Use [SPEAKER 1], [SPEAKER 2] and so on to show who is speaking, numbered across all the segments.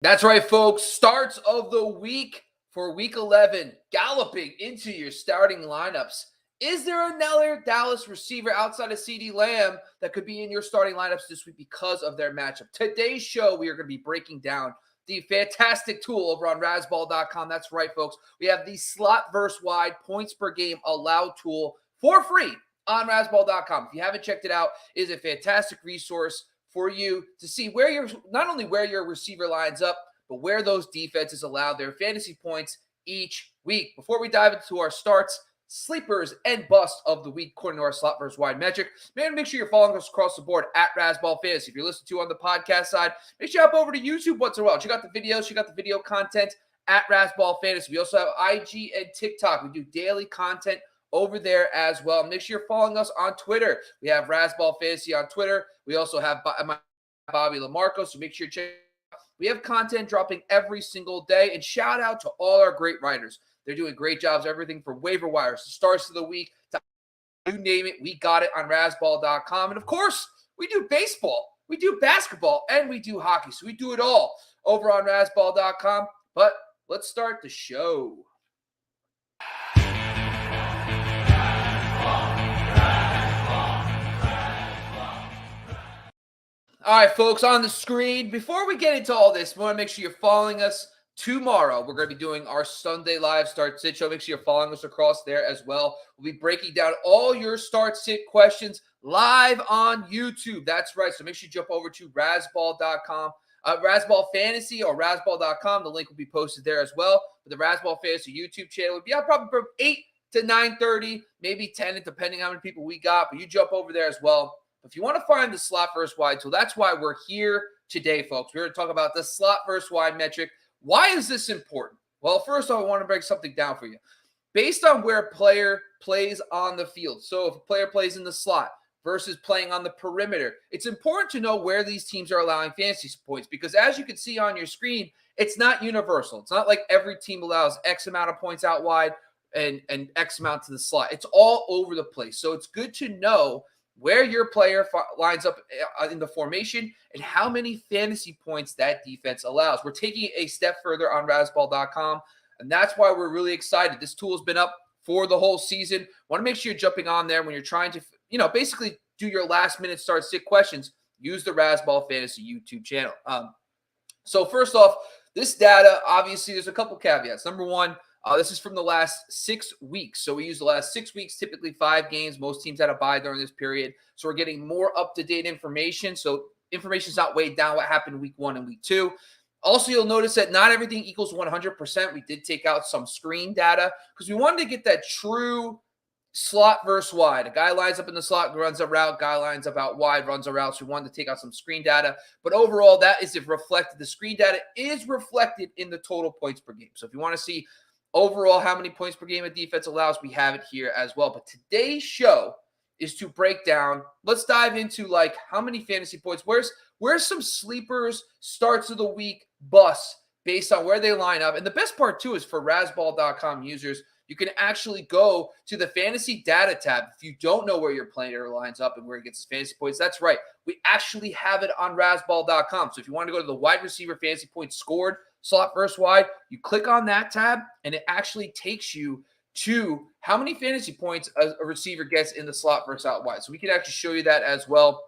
[SPEAKER 1] That's right, folks. Starts of the week for week 11, galloping into your starting lineups. Is there another Dallas receiver outside of CeeDee Lamb that could be in your starting lineups this week because of their matchup? Today's show, we are going to be breaking down the fantastic tool over on Razzball.com. That's right, folks. We have the slot versus wide points per game allowed tool for free on Razzball.com. If you haven't checked it out, it is a fantastic resource for you to see where your not only where your receiver lines up, but where those defenses allow their fantasy points each week. Before we dive into our starts, sleepers, and busts of the week according to our slot versus wide metric, man, make sure you're following us across the board at Razzball Fantasy. If you're listening to on the podcast side, make sure you hop over to YouTube once in a while. Check out the videos, check out the video content at Razzball Fantasy. We also have IG and TikTok. We do daily content over there as well. Make sure you're following us on Twitter. We have Razzball Fantasy on Twitter. We also have Bobby Lamarco, so make sure you check. We have content dropping every single day, and shout out to all our great writers. They're doing great jobs, everything from waiver wires to starts of the week, to you name it, we got it on Razzball.com. And of course, we do baseball, we do basketball, and we do hockey. So we do it all over on Razzball.com. But let's start the show. All right, folks, on the screen, before we get into all this, we want to make sure you're following us tomorrow. We're going to be doing our Sunday live start sit show. Make sure you're following us across there as well. We'll be breaking down all your start sit questions live on YouTube. That's right. So make sure you jump over to Razzball.com, Razzball Fantasy or Razzball.com. The link will be posted there as well. For the Razzball Fantasy YouTube channel, it'll be out probably from 8 to 9:30, maybe 10, depending on how many people we got. But you jump over there as well. If you want to find the slot versus wide tool, that's why we're here today, folks. We're going to talk about the slot versus wide metric. Why is this important? Well, first off, I want to break something down for you. Based on where a player plays on the field, so if a player plays in the slot versus playing on the perimeter, it's important to know where these teams are allowing fantasy points because as you can see on your screen, it's not universal. It's not like every team allows X amount of points out wide and X amount to the slot. It's all over the place. So it's good to know where your player lines up in the formation and how many fantasy points that defense allows. We're taking it a step further on Razzball.com, and that's why we're really excited. This tool has been up for the whole season. Want to make sure you're jumping on there when you're trying to, basically do your last-minute start-sit questions. Use the Razzball Fantasy YouTube channel. So first off, this data, obviously, there's a couple caveats. Number one, this is from the last 6 weeks. So we use the last 6 weeks, typically 5 games. Most teams had a bye during this period. So we're getting more up-to-date information. So information's not weighed down what happened week 1 and week 2. Also, you'll notice that not everything equals 100%. We did take out some screen data because we wanted to get that true slot versus wide. A guy lines up in the slot, runs a route. Guy lines up out wide, runs a route. So we wanted to take out some screen data. But overall, that is reflected. The screen data is reflected in the total points per game. So if you want to see overall how many points per game a defense allows, we have it here as well. But today's show is to break down. Let's dive into like how many fantasy points. Where's some sleepers, starts of the week, busts based on where they line up. And the best part too is for Razzball.com users, you can actually go to the fantasy data tab. If you don't know where your player lines up and where he gets his fantasy points, that's right. We actually have it on Razzball.com. So if you want to go to the wide receiver fantasy points scored, slot versus wide, you click on that tab and it actually takes you to how many fantasy points a receiver gets in the slot versus out wide. So we can actually show you that as well.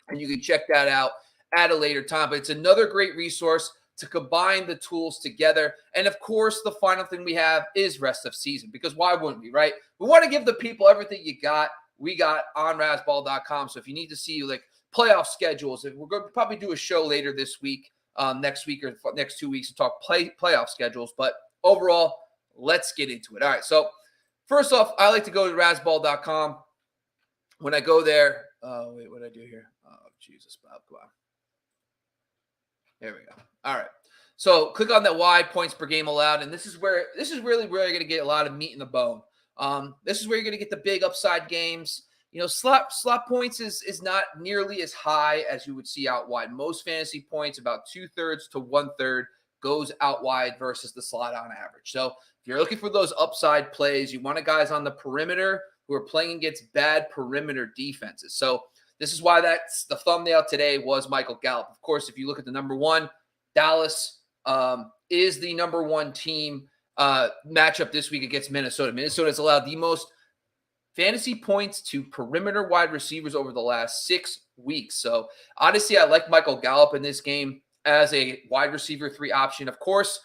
[SPEAKER 1] And you can check that out at a later time. But it's another great resource to combine the tools together. And of course, the final thing we have is rest of season, because why wouldn't we, right? We want to give the people everything we got on Razzball.com. So if you need to see like playoff schedules, we're going to probably do a show later this week, next week or next 2 weeks to talk playoff schedules. But overall, let's get into it. All right. So first off, I like to go to Razzball.com. When I go there, wait, what did I do here? Oh, Jesus, Bob, come on. There we go. All right. So click on that wide points per game allowed. And this is really where you're going to get a lot of meat in the bone. This is where you're going to get the big upside games. Slot points is not nearly as high as you would see out wide. Most fantasy points, about 2/3 to 1/3, goes out wide versus the slot on average. So if you're looking for those upside plays, you want guys on the perimeter who are playing against bad perimeter defenses. So this is why that's the thumbnail today was Michael Gallup. Of course, if you look at the number one, Dallas is the number one team matchup this week against Minnesota. Minnesota has allowed the most fantasy points to perimeter wide receivers over the last 6 weeks. So honestly, I like Michael Gallup in this game as a wide receiver 3 option. Of course,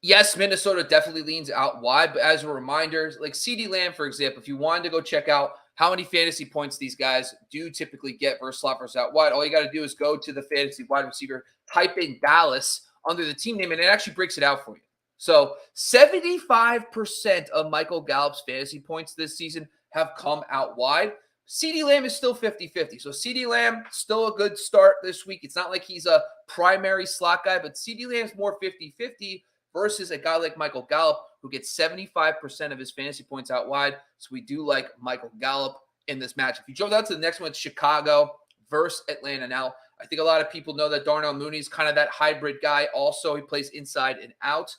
[SPEAKER 1] yes, Minnesota definitely leans out wide, but as a reminder, like CeeDee Lamb, for example, if you wanted to go check out how many fantasy points these guys do typically get versus slot versus out wide, all you got to do is go to the fantasy wide receiver, type in Dallas under the team name, and it actually breaks it out for you. So 75% of Michael Gallup's fantasy points this season have come out wide. CeeDee Lamb is still 50-50. So CeeDee Lamb, still a good start this week. It's not like he's a primary slot guy, but CeeDee Lamb's more 50-50 versus a guy like Michael Gallup who gets 75% of his fantasy points out wide. So we do like Michael Gallup in this match. If you jump down to the next one, it's Chicago versus Atlanta. Now, I think a lot of people know that Darnell Mooney is kind of that hybrid guy. Also, he plays inside and out.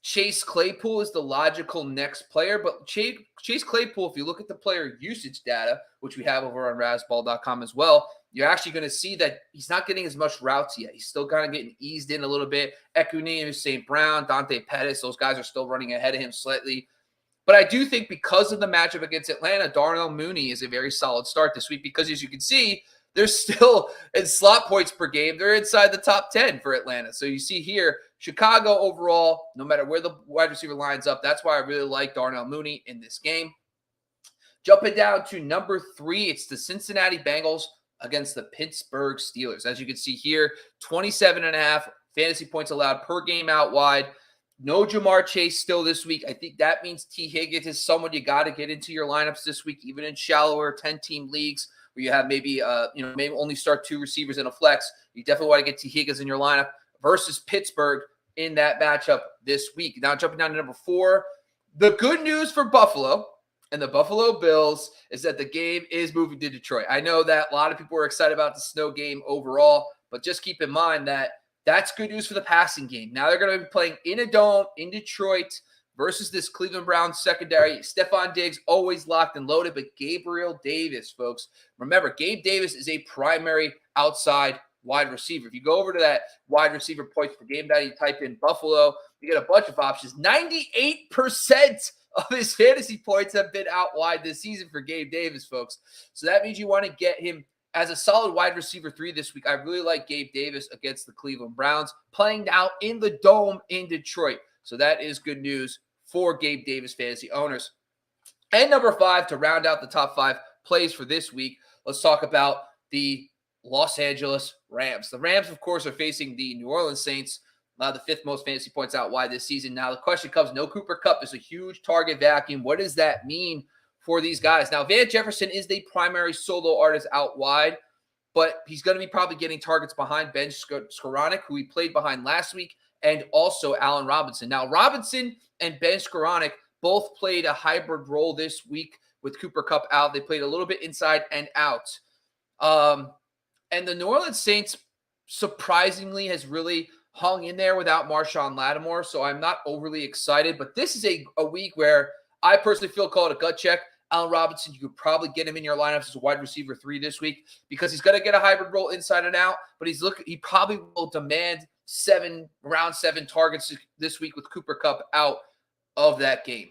[SPEAKER 1] Chase Claypool is the logical next player, but Chase Claypool, if you look at the player usage data, which we have over on Razzball.com as well, you're actually going to see that he's not getting as much routes yet. He's still kind of getting eased in a little bit. Equanimeous, St. Brown, Dante Pettis, those guys are still running ahead of him slightly. But I do think because of the matchup against Atlanta, Darnell Mooney is a very solid start this week because, as you can see, they're still in slot points per game. They're inside the top 10 for Atlanta. So you see here, Chicago overall, no matter where the wide receiver lines up, that's why I really like Darnell Mooney in this game. Jumping down to number 3, it's the Cincinnati Bengals against the Pittsburgh Steelers. As you can see here, 27.5 fantasy points allowed per game out wide. No Jamar Chase still this week. I think that means T. Higgins is someone you got to get into your lineups this week, even in shallower 10-team leagues where you have maybe only start 2 receivers in a flex. You definitely want to get T. Higgins in your lineup versus Pittsburgh in that matchup this week. Now jumping down to number 4, the good news for Buffalo and the Buffalo Bills is that the game is moving to Detroit. I know that a lot of people are excited about the snow game overall, but just keep in mind that that's good news for the passing game. Now they're going to be playing in a dome in Detroit versus this Cleveland Browns secondary. Stephon Diggs always locked and loaded, but Gabriel Davis, folks. Remember, Gabe Davis is a primary outside wide receiver. If you go over to that wide receiver points per game that you type in Buffalo, you get a bunch of options. 98% of his fantasy points have been out wide this season for Gabe Davis, folks. So that means you want to get him as a solid wide receiver 3 this week. I really like Gabe Davis against the Cleveland Browns, playing now in the Dome in Detroit. So that is good news for Gabe Davis fantasy owners. And number 5, to round out the top 5 plays for this week, let's talk about the Los Angeles Rams. The Rams, of course, are facing the New Orleans Saints, the 5th most fantasy points out wide this season. Now the question comes, no Cooper Kupp is a huge target vacuum. What does that mean for these guys? Now, Van Jefferson is the primary solo artist out wide, but he's going to be probably getting targets behind Ben Skoranek, who he played behind last week, and also Allen Robinson. Now, Robinson and Ben Skoranek both played a hybrid role this week with Cooper Kupp out. They played a little bit inside and out. And the New Orleans Saints, surprisingly, has really hung in there without Marshawn Lattimore, so I'm not overly excited. But this is a week where I personally feel called a gut check. Allen Robinson, you could probably get him in your lineups as a wide receiver 3 this week because he's going to get a hybrid role inside and out, but he probably will demand around 7 targets this week with Cooper Kupp out of that game.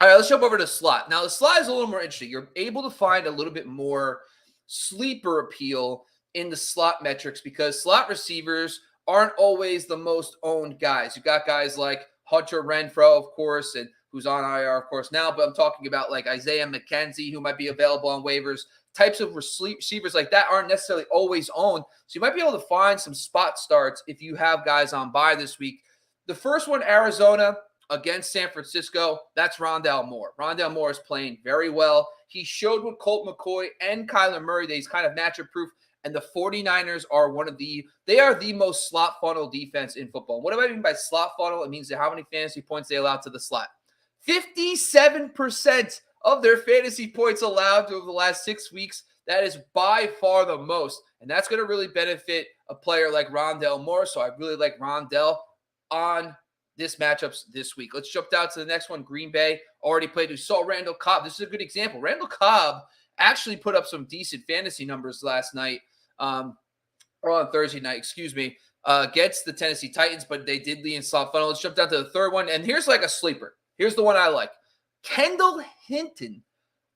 [SPEAKER 1] All right, let's jump over to slot. Now, the slot is a little more interesting. You're able to find a little bit more sleeper appeal in the slot metrics because slot receivers aren't always the most owned guys. You got guys like Hunter Renfrow, of course, and who's on IR, of course, now, but I'm talking about like Isaiah McKenzie, who might be available on waivers. Types of receivers like that aren't necessarily always owned. So you might be able to find some spot starts if you have guys on bye this week. The first one, Arizona against San Francisco, that's Rondale Moore. Rondale Moore is playing very well. He showed with Colt McCoy and Kyler Murray that he's kind of matchup proof. And the 49ers are they are the most slot funnel defense in football. What do I mean by slot funnel? It means how many fantasy points they allow to the slot. 57% of their fantasy points allowed over the last 6 weeks. That is by far the most. And that's going to really benefit a player like Rondale Moore. So I really like Rondale on this matchups this week. Let's jump down to the next one. Green Bay already played. We saw Randall Cobb. This is a good example. Randall Cobb actually put up some decent fantasy numbers last night. Or on Thursday night, excuse me. against the Tennessee Titans, but they did lead in slot funnel. Let's jump down to the third one. And here's like a sleeper. Here's the one I like. Kendall Hinton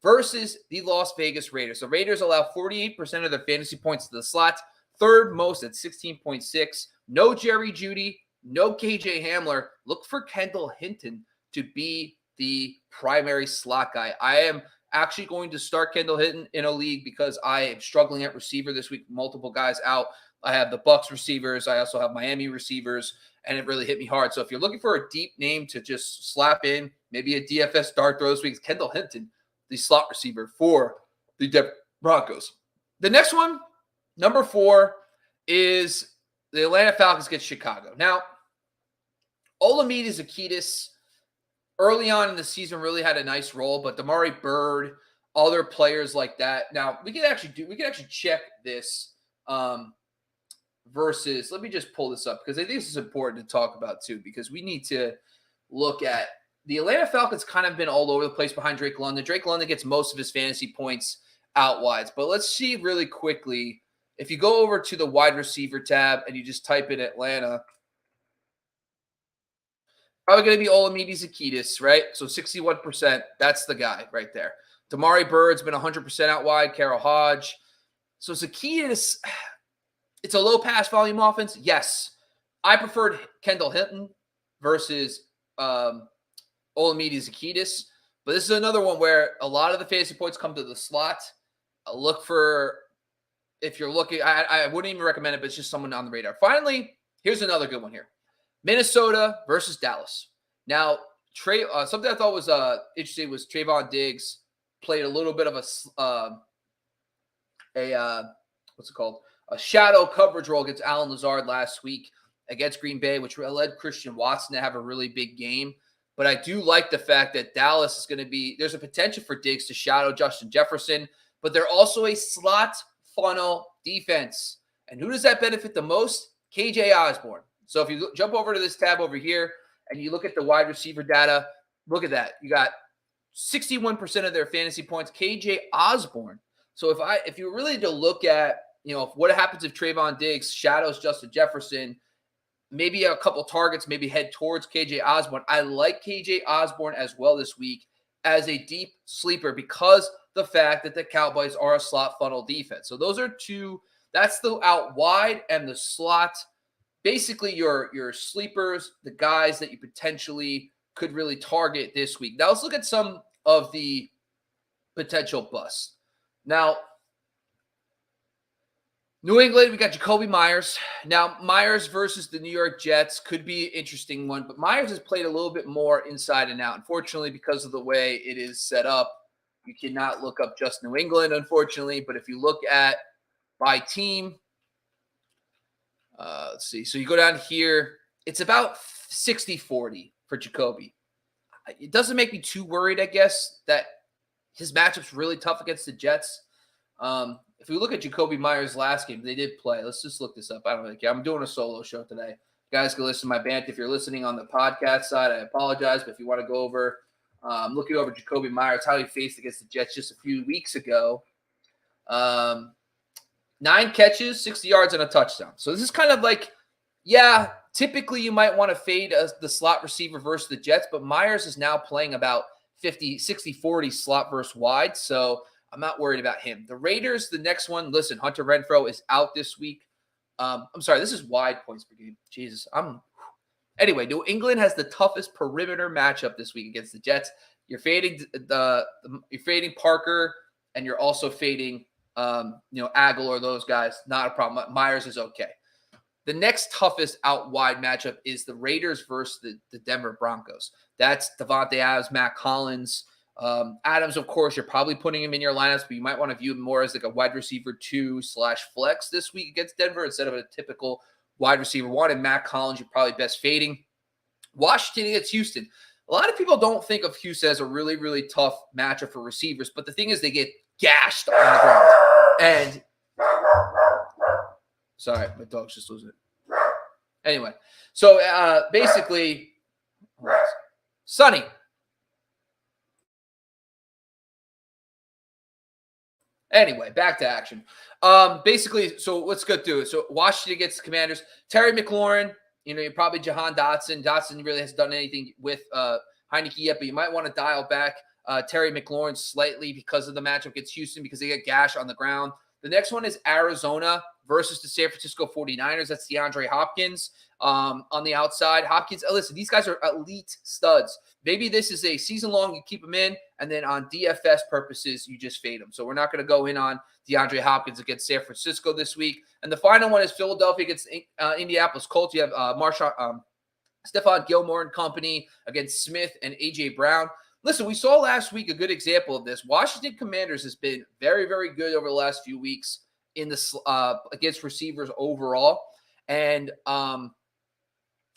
[SPEAKER 1] versus the Las Vegas Raiders. The Raiders allow 48% of their fantasy points to the slot, third most at 16.6. No Jerry Jeudy, no KJ Hamler. Look for Kendall Hinton to be the primary slot guy. I am actually going to start Kendall Hinton in a league because I am struggling at receiver this week. Multiple guys out. I have the Bucs receivers. I also have Miami receivers, and it really hit me hard. So if you're looking for a deep name to just slap in, maybe a DFS dart throw this week, it's Kendall Hinton, the slot receiver for the Denver Broncos. The next one, number 4, is the Atlanta Falcons against Chicago. Now, Olamide Zaccheaus early on in the season really had a nice role, but Damari Bird, other players like that. Now, we can actually check this versus, let me just pull this up because I think this is important to talk about too, because we need to look at the Atlanta Falcons kind of been all over the place behind Drake London. Drake London gets most of his fantasy points out wide. But let's see really quickly. If you go over to the wide receiver tab and you just type in Atlanta, probably going to be Olamide Zaccheaus, right? So 61%, that's the guy right there. Damari Bird's been 100% out wide. Carol Hodge. So Zaccheaus, it's a low pass volume offense. Yes. I preferred Kendall Hinton versus Olamide Zaccheaus. But this is another one where a lot of the fantasy points come to the slot. Look for, if you're looking, I wouldn't even recommend it, but it's just someone on the radar. Finally, here's another good one here. Minnesota versus Dallas. Now, something I thought was interesting was Trayvon Diggs played a little bit of a shadow coverage role against Allen Lazard last week against Green Bay, which led Christian Watson to have a really big game. But I do like the fact that Dallas is going to be, there's a potential for Diggs to shadow Justin Jefferson, but they're also a slot funnel defense. And who does that benefit the most? KJ Osborne. So if you jump over to this tab over here and you look at the wide receiver data, look at that. You got 61% of their fantasy points, KJ Osborne. So if you really to look at, what happens if Trayvon Diggs shadows Justin Jefferson, maybe a couple targets, maybe head towards KJ Osborne. I like KJ Osborne as well this week as a deep sleeper because the fact that the Cowboys are a slot funnel defense. So those are two, that's the out wide and the slot. Basically your sleepers, the guys that you potentially could really target this week. Now let's look at some of the potential busts. Now, New England, we got Jacoby Myers. Now, Myers versus the New York Jets could be an interesting one, but Myers has played a little bit more inside and out. Unfortunately, because of the way it is set up, you cannot look up just New England, unfortunately. But if you look at by team, let's see. So you go down here, it's about 60-40 for Jacoby. It doesn't make me too worried, I guess, that his matchup's really tough against the Jets. If we look at Jacoby Myers' last game, they did play. Let's just look this up. I don't really care. I'm doing a solo show today. You guys can listen to my band. If you're listening on the podcast side, I apologize. But if you want to go over, looking over Jacoby Myers, how he faced against the Jets just a few weeks ago. 9 catches, 60 yards, and a touchdown. So this is kind of like, yeah, typically you might want to fade the slot receiver versus the Jets, but Myers is now playing about 60-40 slot versus wide. So I'm not worried about him. The Raiders, the next one, listen, Hunter Renfrow is out this week. I'm sorry, this is wide points per game. Jesus. Anyway, New England has the toughest perimeter matchup this week against the Jets. You're fading Parker, and you're also fading Agel or those guys. Not a problem. Myers is okay. The next toughest out wide matchup is the Raiders versus the Denver Broncos. That's Devontae Adams, Matt Collins. Adams, of course, you're probably putting him in your lineups, but you might want to view him more as like a wide receiver 2/flex this week against Denver instead of a typical wide receiver 1. And Matt Collins, you're probably best fading. Washington against Houston. A lot of people don't think of Houston as a really, really tough matchup for receivers, but the thing is they get gashed on the ground. And sorry, my dog's just losing it. Anyway, so basically, Sonny. Anyway, back to action. Basically, so let's go through it. So Washington gets the Commanders. Terry McLaurin, you're probably Jahan Dotson. Dotson really hasn't done anything with Heineke yet, but you might want to dial back Terry McLaurin slightly because of the matchup against Houston because they get gash on the ground. The next one is Arizona versus the San Francisco 49ers. That's DeAndre Hopkins on the outside. Hopkins, listen, these guys are elite studs. Maybe this is a season long, you keep them in, and then on DFS purposes, you just fade them. So we're not going to go in on DeAndre Hopkins against San Francisco this week. And the final one is Philadelphia against Indianapolis Colts. You have Stephon Gilmore and company against Smith and A.J. Brown. Listen, we saw last week a good example of this. Washington Commanders has been very, very good over the last few weeks in the against receivers overall. And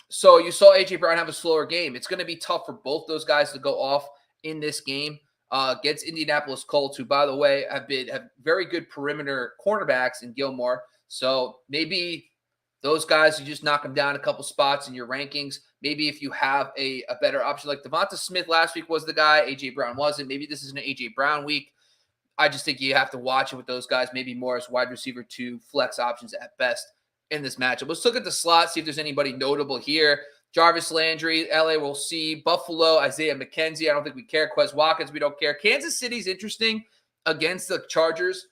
[SPEAKER 1] so you saw A.J. Brown have a slower game. It's going to be tough for both those guys to go off in this game against Indianapolis Colts, who, by the way, have very good perimeter cornerbacks in Gilmore. So maybe those guys, you just knock them down a couple spots in your rankings. Maybe if you have a better option, like Devonta Smith last week was the guy, A.J. Brown wasn't. Maybe this is an A.J. Brown week. I just think you have to watch it with those guys, maybe more as wide receiver 2 flex options at best in this matchup. Let's look at the slot, see if there's anybody notable here. Jarvis Landry, LA, we'll see. Buffalo, Isaiah McKenzie, I don't think we care. Quez Watkins, we don't care. Kansas City's interesting against the Chargers.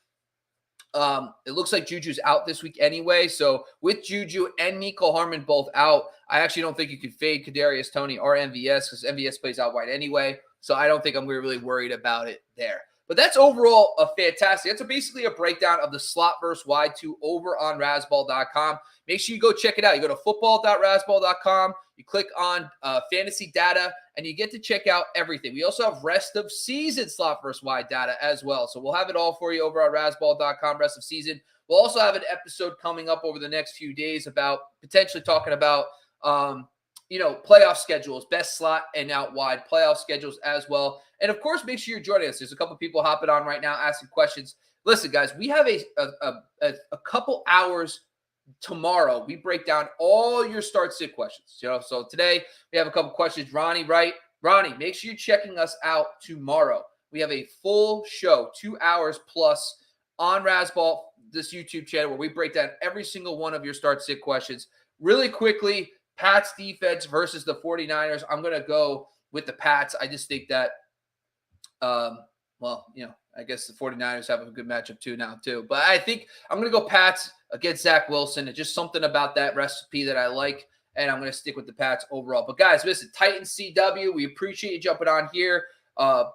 [SPEAKER 1] It looks like Juju's out this week anyway. So with Juju and Mecole Hardman both out, I actually don't think you could fade Kadarius Toney or MVS because MVS plays out wide anyway. So I don't think I'm really worried about it there. But that's overall a fantastic. That's basically a breakdown of the slot versus wide 2 over on Razzball.com. Make sure you go check it out. You go to football.razzball.com. You click on fantasy data, and you get to check out everything. We also have rest of season slot versus wide data as well. So we'll have it all for you over on Razzball.com rest of season. We'll also have an episode coming up over the next few days about potentially talking about playoff schedules, best slot and out wide playoff schedules as well. And of course, make sure you're joining us. There's a couple people hopping on right now asking questions. Listen, guys, we have a couple hours tomorrow. We break down all your start sit questions. So today we have a couple questions. Ronnie, right? Ronnie, make sure you're checking us out tomorrow. We have a full show, 2 hours plus on Razzball, this YouTube channel, where we break down every single one of your start sit questions. Really quickly, Pats defense versus the 49ers. I'm going to go with the Pats. I just think that, I guess the 49ers have a good matchup too. But I think I'm going to go Pats against Zach Wilson. It's just something about that recipe that I like, and I'm going to stick with the Pats overall. But, guys, listen, Titans CW, we appreciate you jumping on here.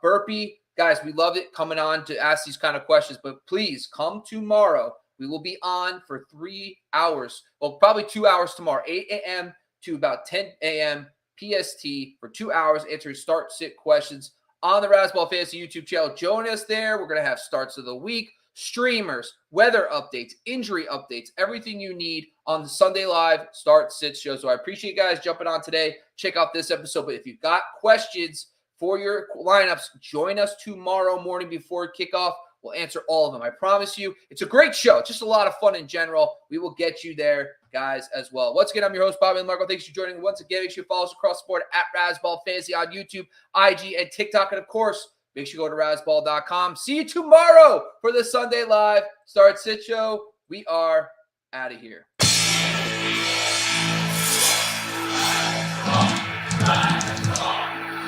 [SPEAKER 1] Burpee, guys, we love it coming on to ask these kind of questions. But please come tomorrow. We will be on for 3 hours. Well, probably 2 hours tomorrow, 8 a.m. to about 10 a.m. PST for 2 hours answering start sit questions on the Razzball Fantasy YouTube channel. Join us there. We're going to have starts of the week, streamers, weather updates, injury updates, everything you need on the Sunday Live Start Sit show. So I appreciate you guys jumping on today. Check out this episode. But if you've got questions for your lineups, join us tomorrow morning before kickoff. We'll answer all of them. I promise you. It's a great show. Just a lot of fun in general. We will get you there, guys, as well. Once again, I'm your host, Bobby Marco. Thanks for joining me once again. Make sure you follow us across the board at Razzball Fantasy on YouTube, IG, and TikTok. And, of course, make sure you go to Razzball.com. See you tomorrow for the Sunday Live Start Sit Show. We are out of here.